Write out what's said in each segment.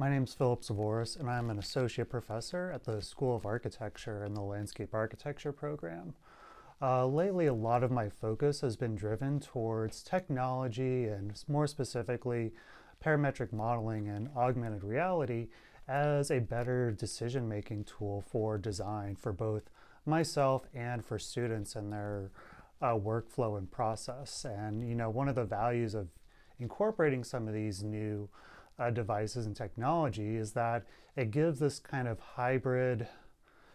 My name's Phillip Zawarus, and I'm an associate professor at the School of Architecture in the Landscape Architecture program. Lately, a lot of my focus has been driven towards technology and more specifically parametric modeling and augmented reality as a better decision-making tool for design for both myself and for students in their workflow and process. And one of the values of incorporating some of these new devices and technology is that it gives this kind of hybrid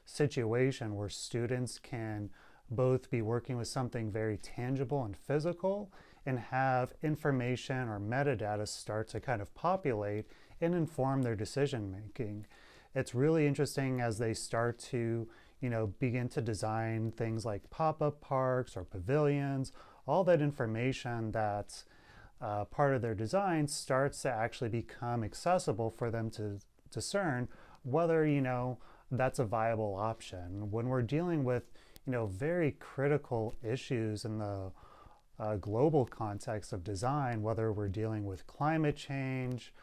situation where students can both be working with something very tangible and physical and have information or metadata start to kind of populate and inform their decision making. It's really interesting as they start to begin to design things like pop-up parks or pavilions. All that information that's part of their design starts to actually become accessible for them to discern whether that's a viable option. When we're dealing with very critical issues in the global context of design, whether we're dealing with climate change,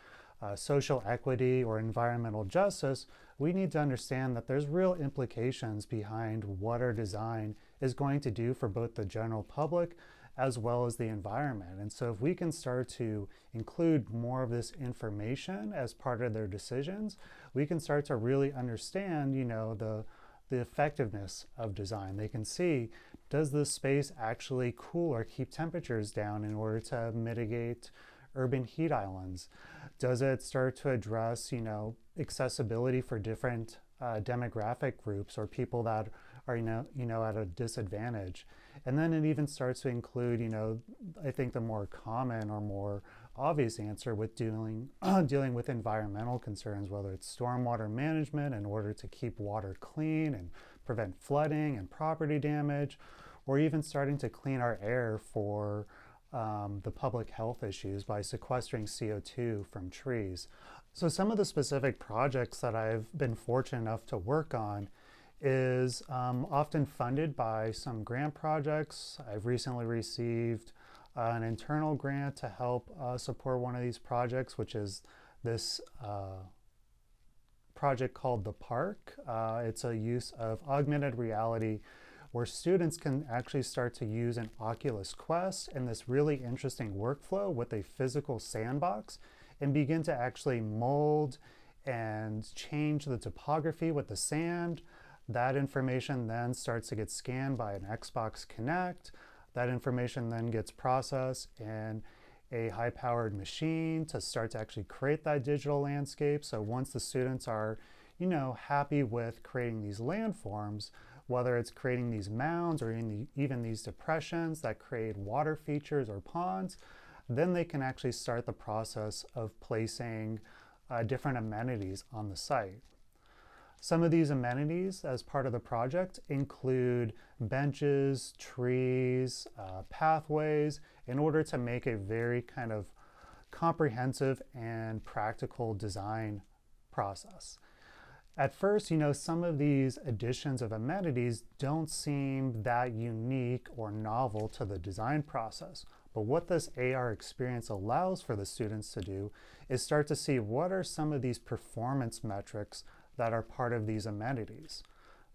social equity, or environmental justice, we need to understand that there's real implications behind what our design is going to do for both the general public as well as the environment. And so if we can start to include more of this information as part of their decisions, we can start to really understand the effectiveness of design. They can see, does this space actually cool or keep temperatures down in order to mitigate urban heat islands? Does it start to address accessibility for different demographic groups or people that are at a disadvantage? And then it even starts to include I think the more common or more obvious answer with dealing with environmental concerns, whether it's stormwater management in order to keep water clean and prevent flooding and property damage, or even starting to clean our air for the public health issues by sequestering CO2 from trees. So some of the specific projects that I've been fortunate enough to work on is often funded by some grant projects. I've recently received an internal grant to help support one of these projects, which is this project called The Park. It's a use of augmented reality where students can actually start to use an Oculus Quest and this really interesting workflow with a physical sandbox and begin to actually mold and change the topography with the sand. That information then starts to get scanned by an Xbox Kinect. That information then gets processed in a high-powered machine to start to actually create that digital landscape. So once the students are, happy with creating these landforms, whether it's creating these mounds or even these depressions that create water features or ponds, then they can actually start the process of placing different amenities on the site. Some of these amenities as part of the project include benches, trees, pathways, in order to make a very kind of comprehensive and practical design process. At first, some of these additions of amenities don't seem that unique or novel to the design process. But what this AR experience allows for the students to do is start to see what are some of these performance metrics that are part of these amenities.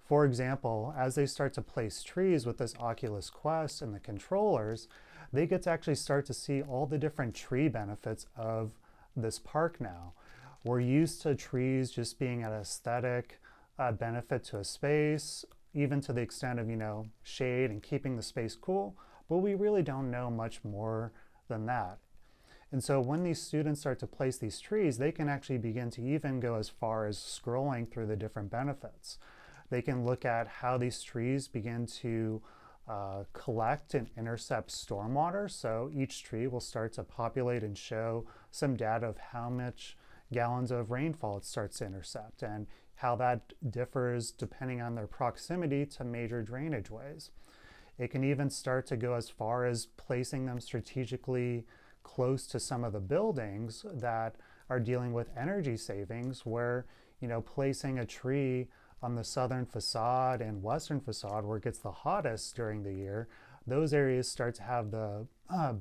For example, as they start to place trees with this Oculus Quest and the controllers, they get to actually start to see all the different tree benefits of this park now. We're used to trees just being an aesthetic benefit to a space, even to the extent of, shade and keeping the space cool, but we really don't know much more than that. And so when these students start to place these trees, they can actually begin to even go as far as scrolling through the different benefits. They can look at how these trees begin to collect and intercept stormwater. So each tree will start to populate and show some data of how much gallons of rainfall it starts to intercept and how that differs depending on their proximity to major drainage ways. It can even start to go as far as placing them strategically close to some of the buildings that are dealing with energy savings, where placing a tree on the southern facade and western facade where it gets the hottest during the year, those areas start to have the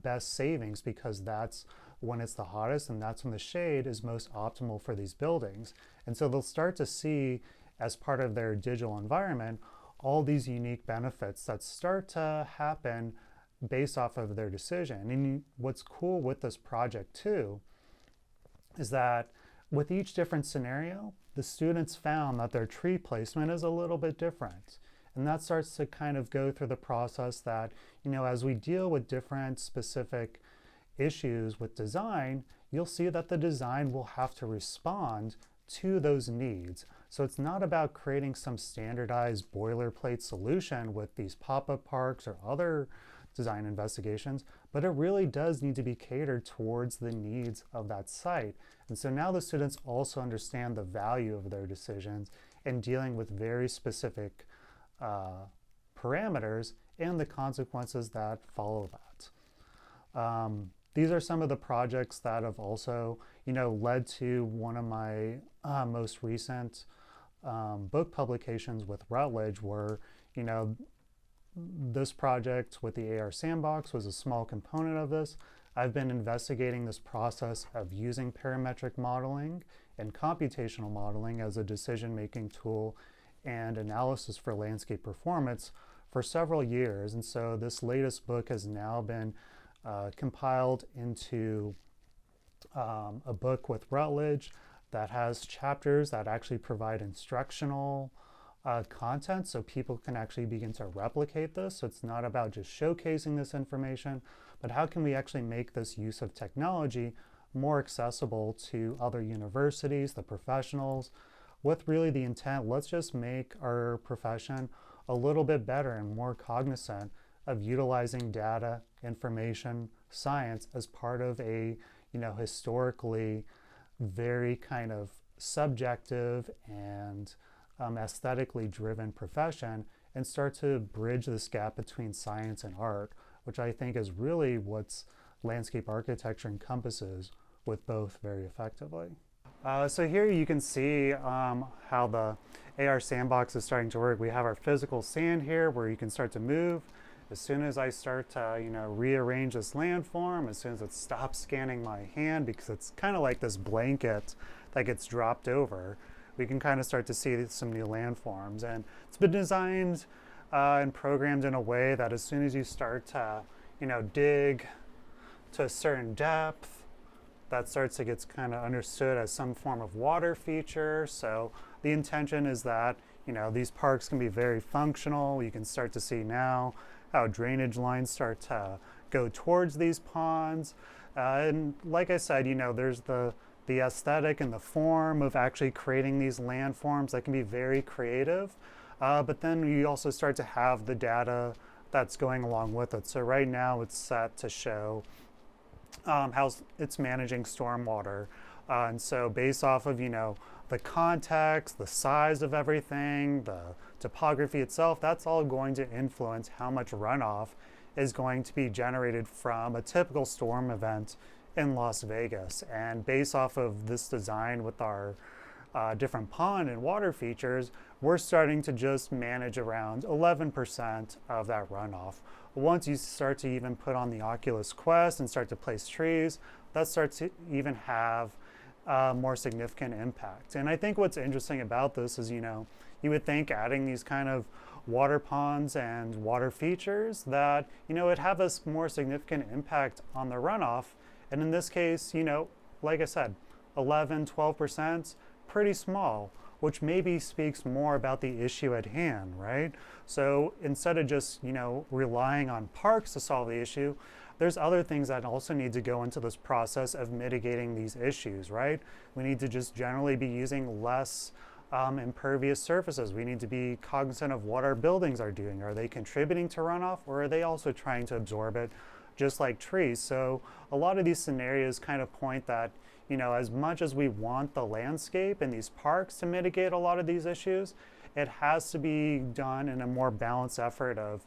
best savings because that's when it's the hottest, and that's when the shade is most optimal for these buildings. And so they'll start to see, as part of their digital environment, all these unique benefits that start to happen based off of their decision. And what's cool with this project too is that with each different scenario, the students found that their tree placement is a little bit different. And that starts to kind of go through the process that, as we deal with different specific issues with design, you'll see that the design will have to respond to those needs. So it's not about creating some standardized boilerplate solution with these pop-up parks or other design investigations, but it really does need to be catered towards the needs of that site. And so now the students also understand the value of their decisions and dealing with very specific parameters and the consequences that follow that. These are some of the projects that have also, led to one of my most recent book publications with Routledge, where, this project with the AR Sandbox was a small component of this. I've been investigating this process of using parametric modeling and computational modeling as a decision-making tool and analysis for landscape performance for several years. And so this latest book has now been compiled into a book with Routledge that has chapters that actually provide instructional content, so people can actually begin to replicate this. So it's not about just showcasing this information, but how can we actually make this use of technology more accessible to other universities, the professionals, with really the intent, let's just make our profession a little bit better and more cognizant of utilizing data, information, science as part of a, historically very kind of subjective and aesthetically driven profession, and start to bridge this gap between science and art, which I think is really what landscape architecture encompasses with both very effectively. So here you can see how the AR Sandbox is starting to work. We have our physical sand here where you can start to move. As soon as I start to, rearrange this landform, as soon as it stops scanning my hand, because it's kind of like this blanket that gets dropped over, we can kind of start to see some new landforms. And it's been designed and programmed in a way that as soon as you start to, dig to a certain depth, that starts to get kind of understood as some form of water feature. So the intention is that, these parks can be very functional. You can start to see now how drainage lines start to go towards these ponds. And like I said, there's the aesthetic and the form of actually creating these landforms that can be very creative. But then you also start to have the data that's going along with it. So right now it's set to show how it's managing stormwater. And so based off of, the context, the size of everything, the topography itself, that's all going to influence how much runoff is going to be generated from a typical storm event in Las Vegas. And based off of this design with our different pond and water features, we're starting to just manage around 11% of that runoff. Once you start to even put on the Oculus Quest and start to place trees, that starts to even have more significant impact. And I think what's interesting about this is, you would think adding these kind of water ponds and water features that, it'd have a more significant impact on the runoff. And in this case, like I said, 11, 12%, pretty small, which maybe speaks more about the issue at hand, right? So instead of just, relying on parks to solve the issue, there's other things that also need to go into this process of mitigating these issues, right? We need to just generally be using less impervious surfaces. We need to be cognizant of what our buildings are doing. Are they contributing to runoff, or are they also trying to absorb it just like trees? So a lot of these scenarios kind of point that, as much as we want the landscape and these parks to mitigate a lot of these issues, it has to be done in a more balanced effort of,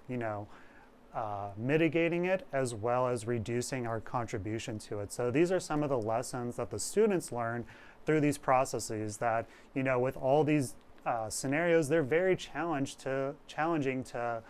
mitigating it as well as reducing our contribution to it. So these are some of the lessons that the students learn through these processes that, with all these scenarios, they're very challenging to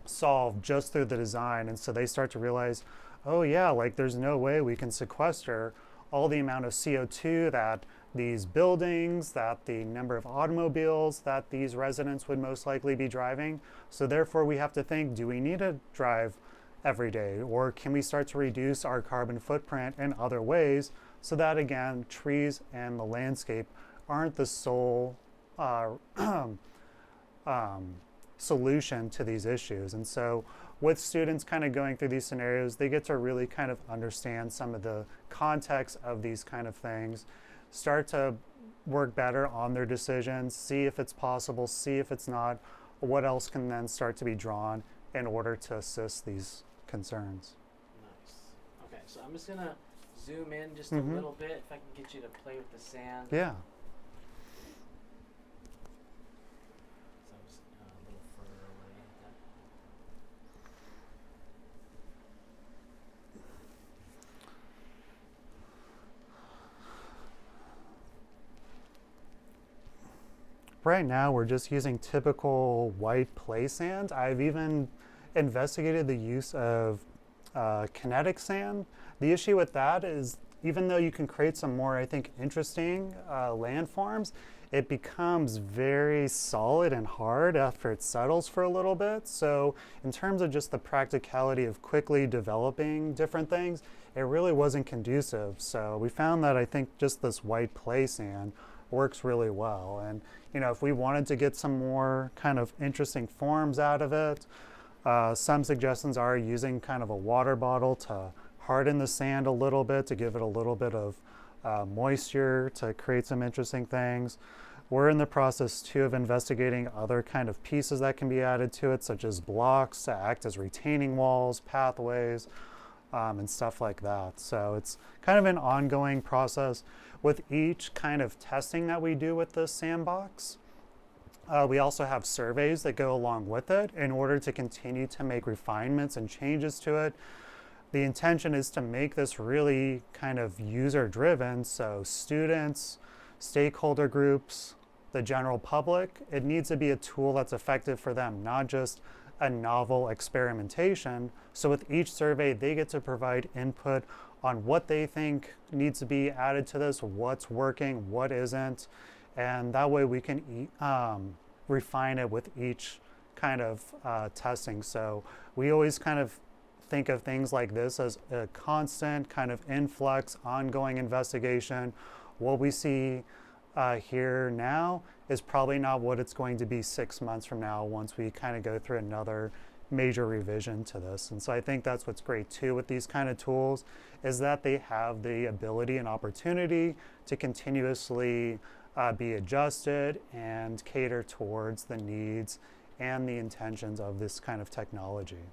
solve just through the design. And so they start to realize, oh yeah, like there's no way we can sequester all the amount of CO2 that these buildings, that the number of automobiles that these residents would most likely be driving. So therefore we have to think, do we need to drive every day, or can we start to reduce our carbon footprint in other ways so that again, trees and the landscape aren't the sole solution to these issues. And so with students kind of going through these scenarios, they get to really kind of understand some of the context of these kind of things, start to work better on their decisions, see if it's possible, see if it's not, what else can then start to be drawn in order to assist these concerns. Nice. Okay, so I'm just gonna zoom in just a little bit, if I can get you to play with the sand. Yeah. So I'm just a little further away. Right now we're just using typical white play sand. I've even investigated the use of kinetic sand. The issue with that is even though you can create some more, I think, interesting landforms, it becomes very solid and hard after it settles for a little bit. So in terms of just the practicality of quickly developing different things, it really wasn't conducive. So we found that I think just this white play sand works really well. And you know, if we wanted to get some more kind of interesting forms out of it, some suggestions are using kind of a water bottle to harden the sand a little bit, to give it a little bit of moisture to create some interesting things. We're in the process too of investigating other kind of pieces that can be added to it, such as blocks to act as retaining walls, pathways, and stuff like that. So it's kind of an ongoing process. With each kind of testing that we do with this sandbox, we also have surveys that go along with it in order to continue to make refinements and changes to it. The intention is to make this really kind of user-driven, so students, stakeholder groups, the general public, it needs to be a tool that's effective for them, not just a novel experimentation. So with each survey, they get to provide input on what they think needs to be added to this, what's working, what isn't, and that way we can refine it with each kind of testing. So we always kind of think of things like this as a constant kind of influx, ongoing investigation. What we see here now is probably not what it's going to be 6 months from now once we kind of go through another major revision to this. And so I think that's what's great too with these kind of tools, is that they have the ability and opportunity to continuously be adjusted and cater towards the needs and the intentions of this kind of technology.